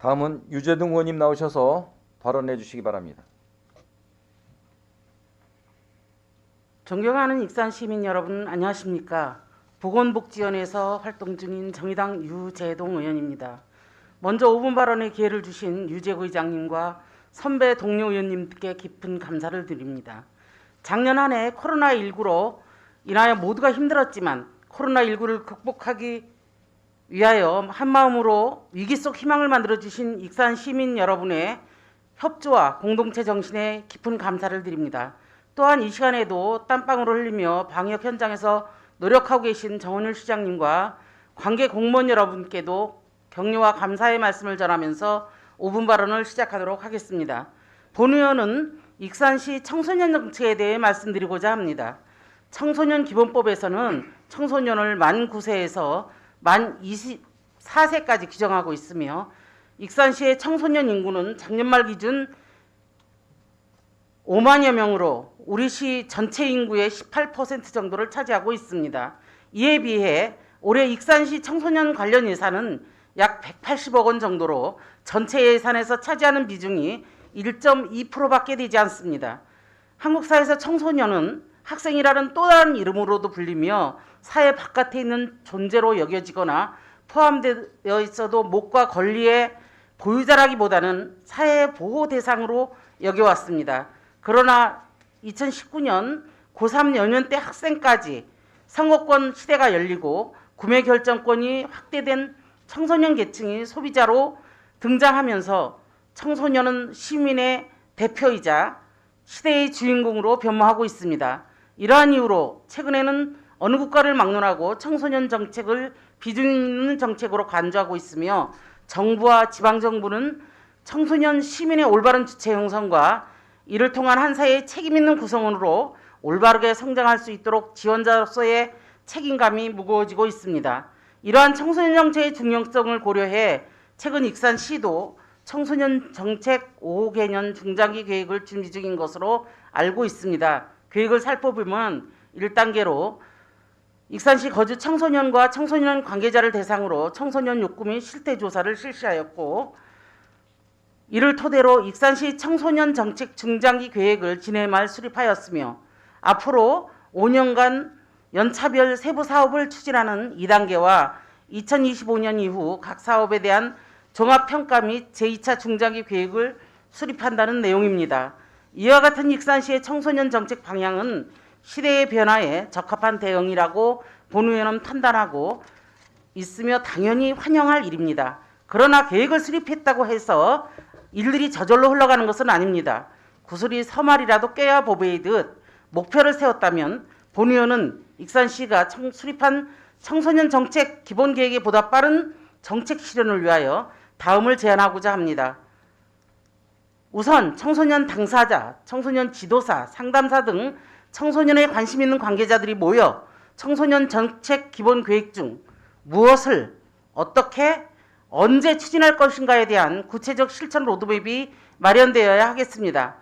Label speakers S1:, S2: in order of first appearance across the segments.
S1: 다음은 유재동 의원님 나오셔서 발언해 주시기 바랍니다.
S2: 존경하는 익산 시민 여러분, 안녕하십니까? 보건복지위원회에서 활동 중인 정의당 유재동 의원입니다. 먼저 5분 발언의 기회를 주신 유재구 의장님과 선배 동료 의원님께 깊은 감사를 드립니다. 작년 한 해 코로나19로 인하여 모두가 힘들었지만 코로나19를 극복하기 위하여 한마음으로 위기 속 희망을 만들어주신 익산 시민 여러분의 협조와 공동체 정신에 깊은 감사를 드립니다. 또한 이 시간에도 땀방울을 흘리며 방역 현장에서 노력하고 계신 정원율 시장님과 관계 공무원 여러분께도 격려와 감사의 말씀을 전하면서 5분 발언을 시작하도록 하겠습니다. 본 의원은 익산시 청소년 정책에 대해 말씀드리고자 합니다. 청소년 기본법에서는 청소년을 만 9세에서 만 24세까지 규정하고 있으며 익산시의 청소년 인구는 작년 말 기준 5만여 명으로 우리 시 전체 인구의 18% 정도를 차지하고 있습니다. 이에 비해 올해 익산시 청소년 관련 예산은 약 180억 원 정도로 전체 예산에서 차지하는 비중이 1.2%밖에 되지 않습니다. 한국 사회에서 청소년은 학생이라는 또 다른 이름으로도 불리며 사회 바깥에 있는 존재로 여겨지거나 포함되어 있어도 목과 권리의 보유자라기보다는 사회 보호 대상으로 여겨왔습니다. 그러나 2019년 고3 연년대 학생까지 선거권 시대가 열리고 구매 결정권이 확대된 청소년 계층이 소비자로 등장하면서 청소년은 시민의 대표이자 시대의 주인공으로 변모하고 있습니다. 이러한 이유로 최근에는 어느 국가를 막론하고 청소년 정책을 비중 있는 정책으로 간주하고 있으며 정부와 지방정부는 청소년 시민의 올바른 주체 형성과 이를 통한 한 사회의 책임 있는 구성원으로 올바르게 성장할 수 있도록 지원자로서의 책임감이 무거워지고 있습니다. 이러한 청소년 정책의 중요성을 고려해 최근 익산시도 청소년 정책 5개년 중장기 계획을 준비 중인 것으로 알고 있습니다. 계획을 살펴보면 1단계로 익산시 거주 청소년과 청소년 관계자를 대상으로 청소년 욕구 및 실태 조사를 실시하였고 이를 토대로 익산시 청소년 정책 중장기 계획을 지난해 말 수립하였으며 앞으로 5년간 연차별 세부 사업을 추진하는 2단계와 2025년 이후 각 사업에 대한 종합평가 및 제2차 중장기 계획을 수립한다는 내용입니다. 이와 같은 익산시의 청소년 정책 방향은 시대의 변화에 적합한 대응이라고 본 의원은 판단하고 있으며 당연히 환영할 일입니다. 그러나 계획을 수립했다고 해서 일들이 저절로 흘러가는 것은 아닙니다. 구슬이 서말이라도 꿰야 보배이듯 목표를 세웠다면 본 의원은 익산시가 수립한 청소년 정책 기본 계획에 보다 빠른 정책 실현을 위하여 다음을 제안하고자 합니다. 우선 청소년 당사자, 청소년 지도사, 상담사 등 청소년에 관심 있는 관계자들이 모여 청소년 정책 기본 계획 중 무엇을 어떻게 언제 추진할 것인가에 대한 구체적 실천 로드맵이 마련되어야 하겠습니다.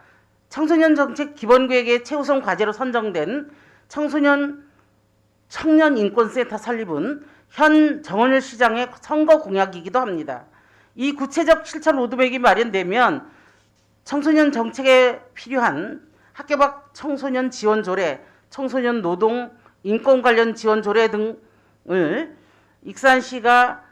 S2: 청소년 정책 기본 계획의 최우선 과제로 선정된 청년 인권센터 설립은 현 정원율 시장의 선거 공약이기도 합니다. 이 구체적 실천 로드맵이 마련되면 청소년 정책에 필요한 학교 밖 청소년 지원 조례, 청소년 노동 인권 관련 지원 조례 등을 익산시가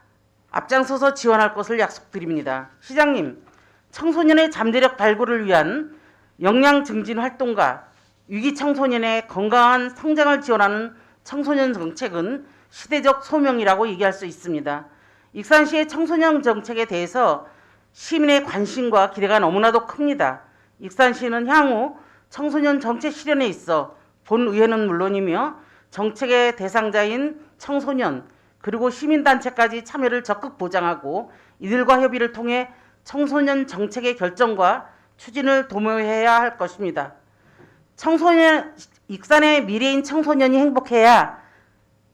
S2: 앞장서서 지원할 것을 약속드립니다. 시장님, 청소년의 잠재력 발굴을 위한 역량 증진 활동과 위기 청소년의 건강한 성장을 지원하는 청소년 정책은 시대적 소명이라고 얘기할 수 있습니다. 익산시의 청소년 정책에 대해서 시민의 관심과 기대가 너무나도 큽니다. 익산시는 향후 청소년 정책 실현에 있어 본 의회는 물론이며 정책의 대상자인 청소년 그리고 시민단체까지 참여를 적극 보장하고 이들과 협의를 통해 청소년 정책의 결정과 추진을 도모해야 할 것입니다. 익산의 미래인 청소년이 행복해야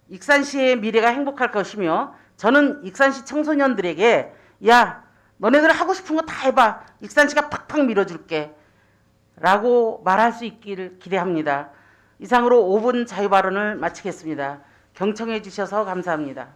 S2: 익산시의 미래가 행복할 것이며 저는 익산시 청소년들에게 야, 너네들 하고 싶은 거 다 해봐. 익산시가 팍팍 밀어줄게. 라고 말할 수 있기를 기대합니다. 이상으로 5분 자유발언을 마치겠습니다. 경청해 주셔서 감사합니다.